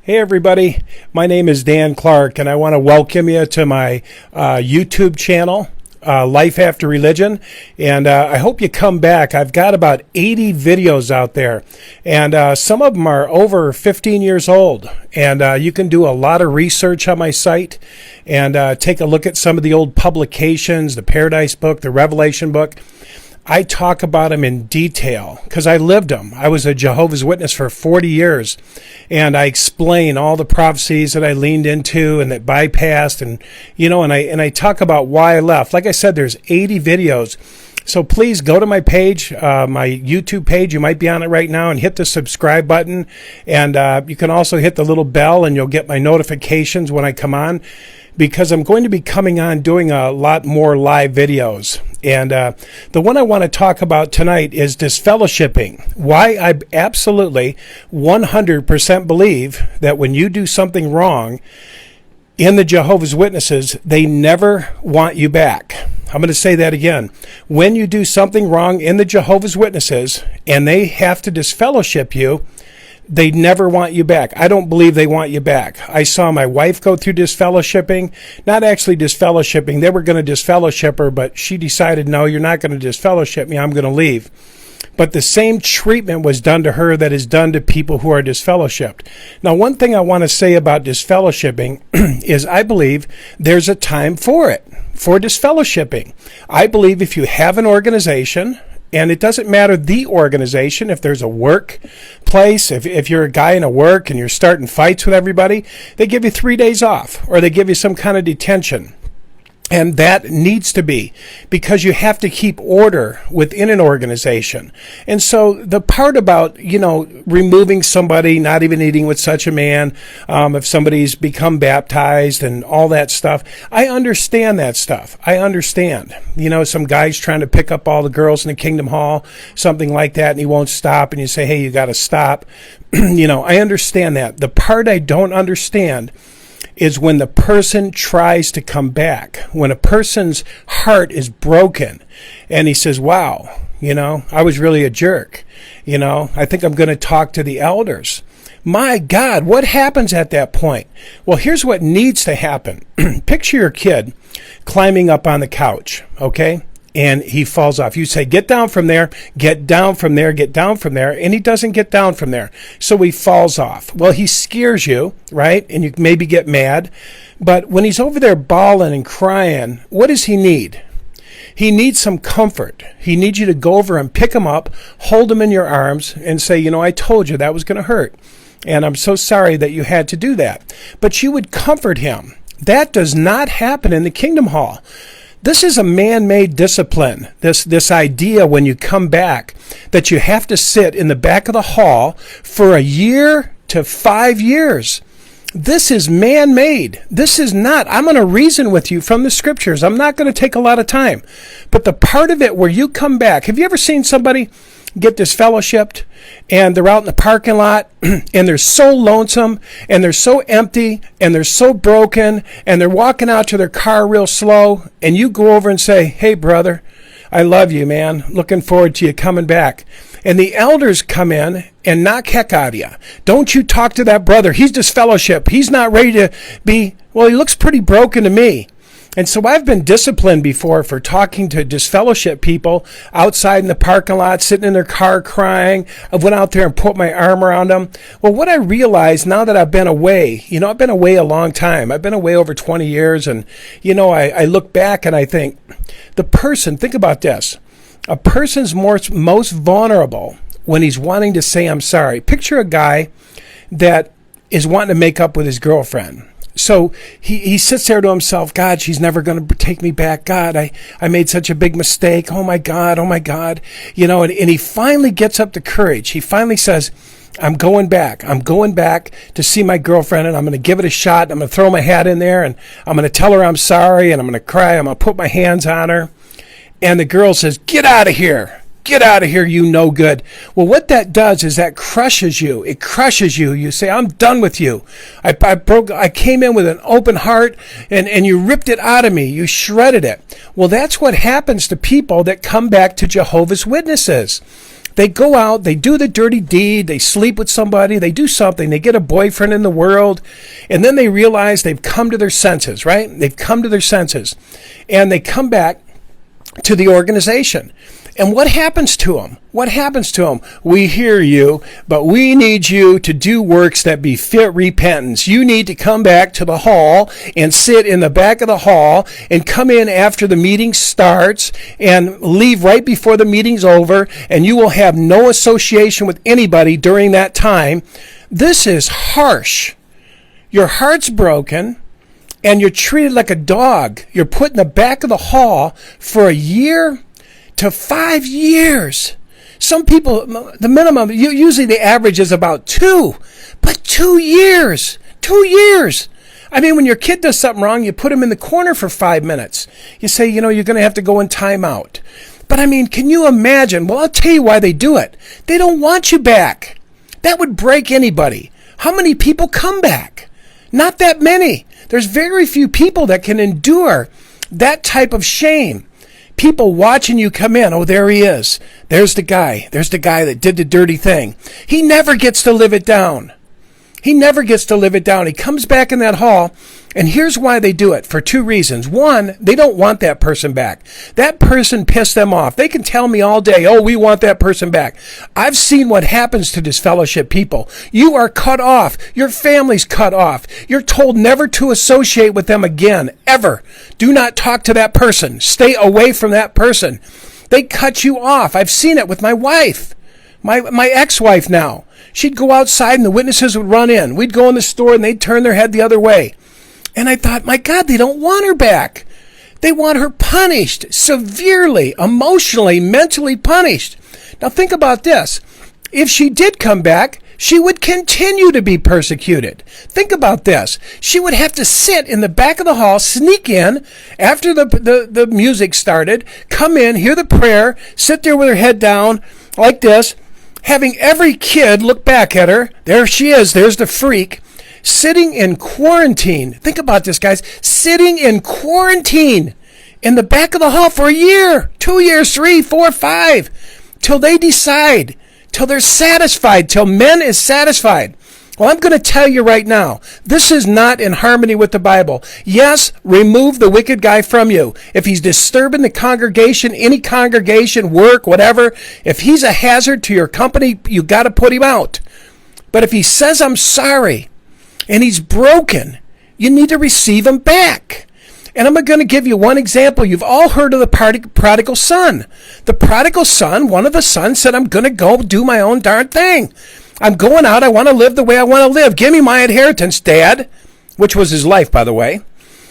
Hey everybody, my name is Dan Clark and I want to welcome you to my YouTube channel, Life After Religion, and I hope you come back. I've got about 80 videos out there, and some of them are over 15 years old, and you can do a lot of research on my site and take a look at some of the old publications, the Paradise Book, the Revelation Book. I talk about them in detail because I lived them. I was a Jehovah's Witness for 40 years, and I explain all the prophecies that I leaned into and that bypassed, and I talk about why I left. Like I said, there's 80 videos. So please go to my page, my YouTube page. You might be on it right now, and hit the subscribe button. And you can also hit the little bell, and you'll get my notifications when I come on, because I'm going to be coming on doing a lot more live videos. And the one I want to talk about tonight is disfellowshipping. Why I absolutely 100% believe that when you do something wrong in the Jehovah's Witnesses, they never want you back. I'm going to say that again. When you do something wrong in the Jehovah's Witnesses and they have to disfellowship you, they never want you back. I don't believe they want you back. I saw my wife go through disfellowshipping. Not actually disfellowshipping. They were going to disfellowship her, but she decided, no, you're not going to disfellowship me. I'm going to leave. But the same treatment was done to her that is done to people who are disfellowshipped. Now, one thing I want to say about disfellowshipping is I believe there's a time for it, for disfellowshipping. I believe if you have an organization, and it doesn't matter the organization, if there's a workplace, if you're a guy in a work and you're starting fights with everybody, they give you 3 days off, or they give you some kind of detention. And that needs to be, because you have to keep order within an organization. And so the part about, removing somebody, not even eating with such a man, if somebody's become baptized and all that stuff, I understand that stuff. I understand. Some guy's trying to pick up all the girls in the Kingdom Hall, something like that, and he won't stop, and you say, hey, you got to stop. I understand that. The part I don't understand is when the person tries to come back, when a person's heart is broken and he says, wow, I was really a jerk. I think I'm going to talk to the elders. My God, what happens at that point? Well, here's what needs to happen. Picture your kid climbing up on the couch, okay? And he falls off. You say, get down from there, get down from there, get down from there. And he doesn't get down from there. So he falls off. Well, he scares you, right? And you maybe get mad. But when he's over there bawling and crying, what does he need? He needs some comfort. He needs you to go over and pick him up, hold him in your arms, and say, I told you that was going to hurt. And I'm so sorry that you had to do that. But you would comfort him. That does not happen in the Kingdom Hall. This is a man-made discipline, this idea when you come back that you have to sit in the back of the hall for a year to 5 years. This is man-made. This is not. I'm going to reason with you from the scriptures. I'm not going to take a lot of time. But the part of it where you come back, have you ever seen somebody get disfellowshipped and they're out in the parking lot and they're so lonesome and they're so empty and they're so broken and they're walking out to their car real slow, and you go over and say, hey brother, I love you, man, looking forward to you coming back. And the elders come in and knock heck out of you. Don't you talk to that brother. He's disfellowshipped. He's not ready to be, well, he looks pretty broken to me. And so I've been disciplined before for talking to disfellowship people outside in the parking lot, sitting in their car crying. I went out there and put my arm around them. Well, what I realized now that I've been away, I've been away a long time. I've been away over 20 years. And, I look back and I think think about this. A person's most vulnerable when he's wanting to say, I'm sorry. Picture a guy that is wanting to make up with his girlfriend. So he sits there to himself, God, she's never going to take me back. God, I made such a big mistake. Oh my God. And he finally gets up the courage. He finally says, I'm going back. I'm going back to see my girlfriend, and I'm going to give it a shot. I'm going to throw my hat in there, and I'm going to tell her I'm sorry, and I'm going to cry. I'm going to put my hands on her. And the girl says, get out of here. Get out of here, you no good. Well, what that does is that crushes you. It crushes you. You say, I'm done with you. I came in with an open heart, and you ripped it out of me. You shredded it. Well, that's what happens to people that come back to Jehovah's Witnesses. They go out, they do the dirty deed, they sleep with somebody, they do something, they get a boyfriend in the world, and then they realize they've come to their senses, right? They've come to their senses, and they come back to the organization. And what happens to them? What happens to them? We hear you, but we need you to do works that befit repentance. You need to come back to the hall and sit in the back of the hall and come in after the meeting starts and leave right before the meeting's over, and you will have no association with anybody during that time. This is harsh. Your heart's broken, and you're treated like a dog. You're put in the back of the hall for a year to 5 years. Some people, the minimum, usually the average is about 2, but 2 years. 2 years. I mean, when your kid does something wrong, you put him in the corner for 5 minutes. You say, you're going to have to go in timeout. But I mean, can you imagine? Well, I'll tell you why they do it. They don't want you back. That would break anybody. How many people come back? Not that many. There's very few people that can endure that type of shame. People watching you come in. Oh, there he is. There's the guy. There's the guy that did the dirty thing. He never gets to live it down. He never gets to live it down. He comes back in that hall, and here's why they do it, for 2 reasons. One, they don't want that person back. That person pissed them off. They can tell me all day, oh, we want that person back. I've seen what happens to disfellowship people. You are cut off. Your family's cut off. You're told never to associate with them again, ever. Do not talk to that person. Stay away from that person. They cut you off. I've seen it with my wife, my ex-wife now. She'd go outside and the witnesses would run in. We'd go in the store and they'd turn their head the other way. And I thought, my God, they don't want her back. They want her punished severely, emotionally, mentally punished. Now think about this. If she did come back, she would continue to be persecuted. Think about this. She would have to sit in the back of the hall, sneak in after the music started, come in, hear the prayer, sit there with her head down like this, having every kid look back at her. There she is. There's the freak. Sitting in quarantine. Think about this, guys. Sitting in quarantine in the back of the hall for a year, 2 years, 3, 4, 5, till they decide, till they're satisfied, till men is satisfied. Well, I'm going to tell you right now, this is not in harmony with the Bible. Yes, remove the wicked guy from you. If he's disturbing the congregation, any congregation, work, whatever, if he's a hazard to your company, you got to put him out. But if he says, I'm sorry, and he's broken, you need to receive him back. And I'm going to give you one example. You've all heard of the prodigal son. The prodigal son, one of the sons said, I'm going to go do my own darn thing. I'm going out. I want to live the way I want to live. Give me my inheritance, Dad, which was his life, by the way.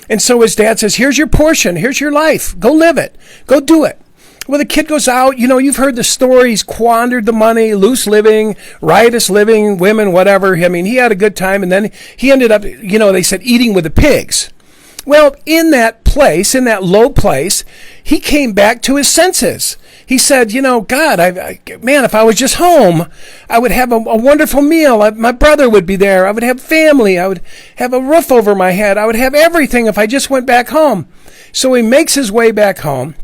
And so his dad says, here's your portion. Here's your life. Go live it. Go do it. Well, the kid goes out. You've heard the stories, squandered the money, loose living, riotous living, women, whatever. I mean, he had a good time. And then he ended up, they said, eating with the pigs. Well, in that place, in that low place, he came back to his senses. He said, God, man, if I was just home, I would have a wonderful meal. My brother would be there. I would have family. I would have a roof over my head. I would have everything if I just went back home. So he makes his way back home.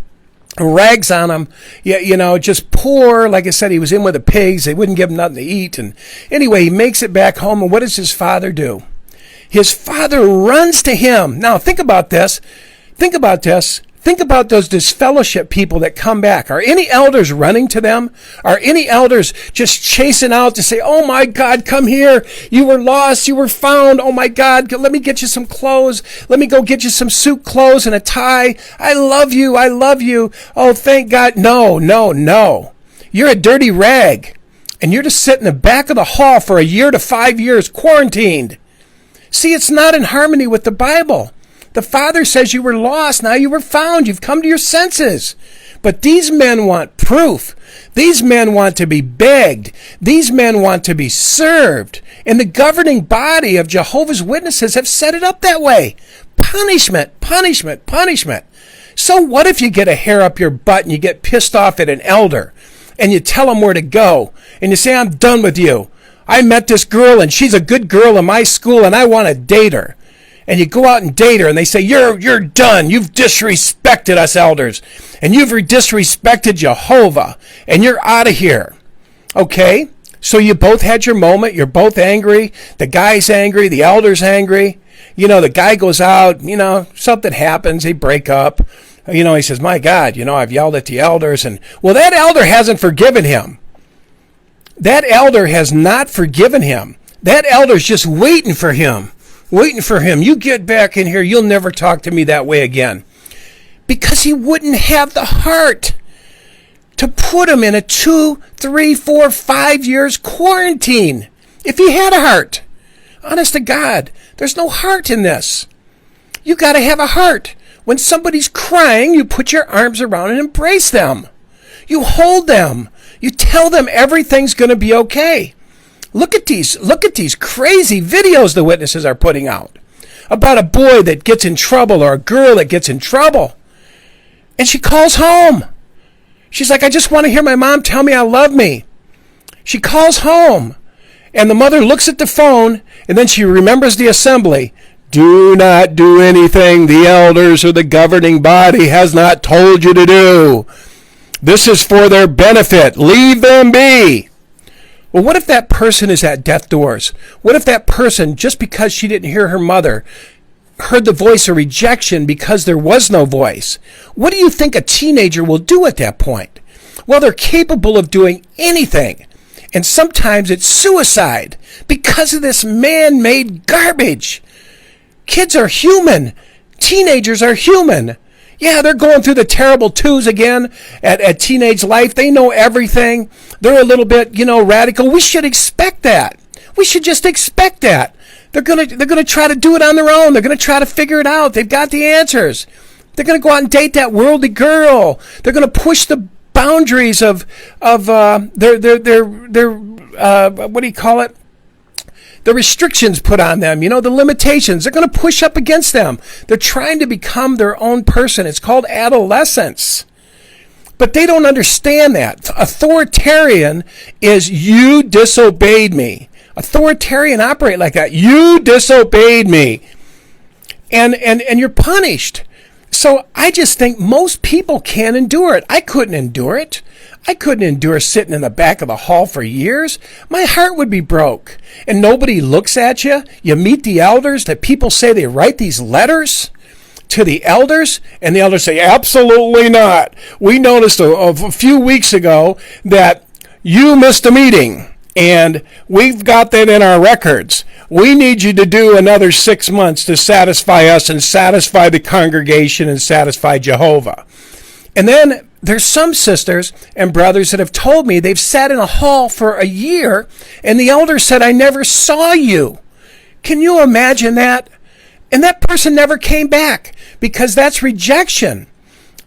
Rags on him, just poor. Like I said, he was in with the pigs. They wouldn't give him nothing to eat. And anyway, he makes it back home. And what does his father do? His father runs to him. Now, think about this. Think about this. Think about those disfellowship people that come back. Are any elders running to them? Are any elders just chasing out to say, oh my God, come here. You were lost. You were found. Oh my God, let me get you some clothes. Let me go get you some suit clothes and a tie. I love you. I love you. Oh, thank God. No. You're a dirty rag. And you're to sit in the back of the hall for a year to 5 years, quarantined. See, it's not in harmony with the Bible. The Father says you were lost, now you were found, you've come to your senses. But these men want proof. These men want to be begged. These men want to be served. And the governing body of Jehovah's Witnesses have set it up that way. Punishment, punishment, punishment. So what if you get a hair up your butt and you get pissed off at an elder and you tell him where to go and you say, I'm done with you. I met this girl and she's a good girl in my school and I want to date her. And you go out and date her and they say, you're done. You've disrespected us elders. And you've disrespected Jehovah. And you're out of here. Okay, so you both had your moment. You're both angry. The guy's angry. The elder's angry. The guy goes out. Something happens. They break up. He says, my God, I've yelled at the elders. And, well, that elder hasn't forgiven him. That elder has not forgiven him. That elder's just waiting for him. You get back in here. You'll never talk to me that way again. Because he wouldn't have the heart to put him in a 2, 3, 4, 5 years quarantine. If he had a heart. Honest to God, there's no heart in this. You got to have a heart. When somebody's crying, you put your arms around and embrace them. You hold them. You tell them everything's going to be okay. Look at these crazy videos the witnesses are putting out about a boy that gets in trouble or a girl that gets in trouble. And she calls home. She's like, I just want to hear my mom tell me I love me. She calls home. And the mother looks at the phone, and then she remembers the assembly. Do not do anything the elders or the governing body has not told you to do. This is for their benefit. Leave them be. Well, what if that person is at death's doors? What if that person, just because she didn't hear her mother, heard the voice of rejection because there was no voice? What do you think a teenager will do at that point? Well, they're capable of doing anything. And sometimes it's suicide because of this man-made garbage. Kids are human. Teenagers are human. Yeah, they're going through the terrible twos again at teenage life. They know everything. They're a little bit, radical. We should expect that. We should just expect that. They're gonna try to do it on their own. They're gonna try to figure it out. They've got the answers. They're gonna go out and date that worldly girl. They're gonna push the boundaries of their what do you call it? The restrictions put on them, the limitations. They're going to push up against them. They're trying to become their own person. It's called adolescence. But they don't understand that. Authoritarian is you disobeyed me. Authoritarian operate like that. You disobeyed me. And you're punished. So I just think most people can't endure it. I couldn't endure it. I couldn't endure sitting in the back of the hall for years. My heart would be broke. And nobody looks at you. You meet the elders. The people say they write these letters to the elders. And the elders say, absolutely not. We noticed a few weeks ago that you missed a meeting. And we've got that in our records. We need you to do another 6 months to satisfy us and satisfy the congregation and satisfy Jehovah. And then there's some sisters and brothers that have told me they've sat in a hall for a year and the elder said, I never saw you. Can you imagine that? And that person never came back because that's rejection.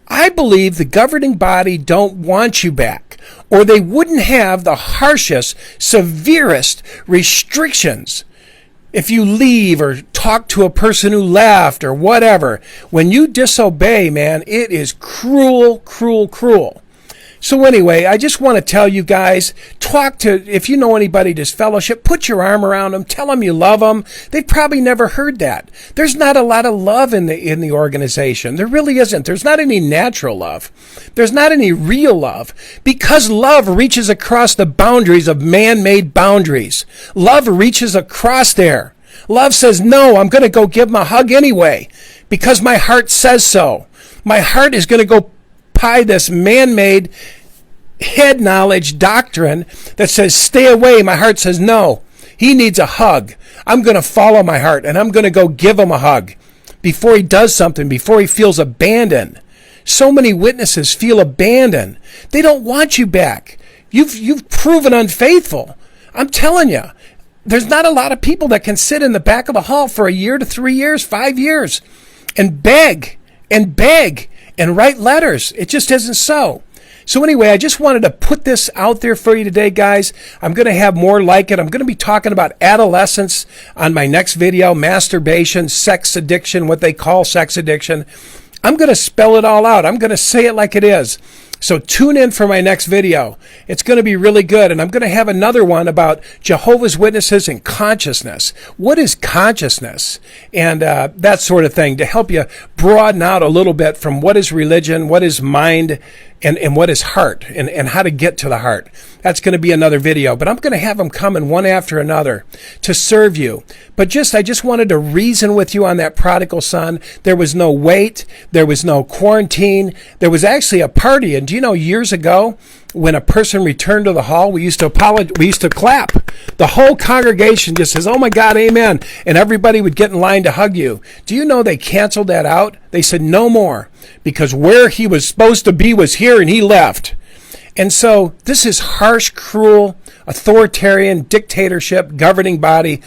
I believe the governing body don't want you back, or they wouldn't have the harshest, severest restrictions. If you leave or talk to a person who left or whatever, when you disobey, man, it is cruel, cruel, cruel. So anyway, I just want to tell you guys, if you know anybody disfellowship, put your arm around them, tell them you love them. They've probably never heard that. There's not a lot of love in the organization. There really isn't. There's not any natural love. There's not any real love, because love reaches across the boundaries of man-made boundaries. Love reaches across there. Love says, no, I'm going to go give him a hug anyway, because my heart says so. My heart is going to go pie this man-made head knowledge doctrine that says stay away. My heart says no, he needs a hug. I'm going to follow my heart and I'm going to go give him a hug before he does something, before he feels abandoned. So many witnesses feel abandoned. They don't want you back. You've proven unfaithful. I'm telling you, there's not a lot of people that can sit in the back of the hall for a year to 3 years, 5 years and beg and write letters. It just isn't so. So anyway, I just wanted to put this out there for you today, guys. I'm going to have more like it. I'm going to be talking about adolescence on my next video, masturbation, sex addiction, what they call sex addiction. I'm going to spell it all out. I'm going to say it like it is. So tune in for my next video. It's going to be really good. And I'm going to have another one about Jehovah's Witnesses and consciousness. What is consciousness? And that sort of thing, to help you broaden out a little bit from what is religion, what is mind, and what is heart and how to get to the heart. That's going to be another video, but I'm going to have them coming one after another to serve you. But I just wanted to reason with you on that prodigal son. There was no wait. There was no quarantine. There was actually a party. And do you know, years ago, when a person returned to the hall, we used to clap. The whole congregation just says, "Oh my God, amen." And everybody would get in line to hug you. Do you know they canceled that out? They said no more, because where he was supposed to be was here, and he left. And so this is harsh, cruel, authoritarian dictatorship governing body.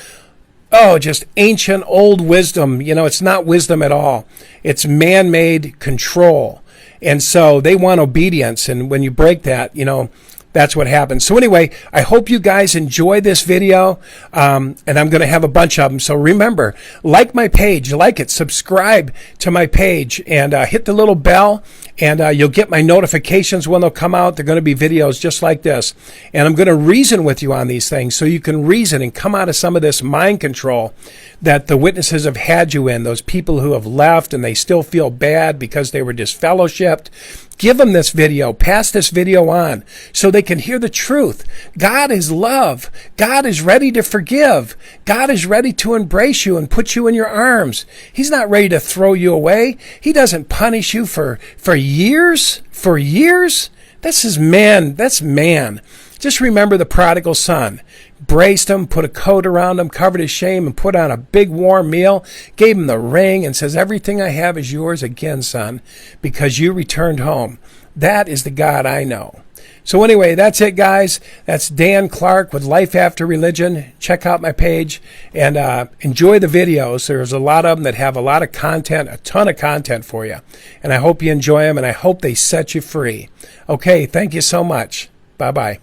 Oh, just ancient old wisdom. You know, it's not wisdom at all. It's man-made control. And so they want obedience. And when you break that, you know, that's what happens. So anyway, I hope you guys enjoy this video. And I'm going to have a bunch of them. So remember, like my page, like it, subscribe to my page, and hit the little bell, and you'll get my notifications when they'll come out. They're going to be videos just like this. And I'm going to reason with you on these things so you can reason and come out of some of this mind control that the witnesses have had you in, those people who have left and they still feel bad because they were disfellowshipped. Give them this video. Pass this video on so they can hear the truth. God is love. God is ready to forgive. God is ready to embrace you and put you in your arms. He's not ready to throw you away. He doesn't punish you for years. For years? That's man. Just remember the prodigal son. Braced him, put a coat around him, covered his shame, and put on a big warm meal, gave him the ring, and says, "Everything I have is yours again, son, because you returned home." That is the God I know. So anyway, that's it, guys. That's Dan Clark with Life After Religion. Check out my page and enjoy the videos. There's a lot of them that have a lot of content, a ton of content for you. And I hope you enjoy them, and I hope they set you free. Okay, thank you so much. Bye-bye.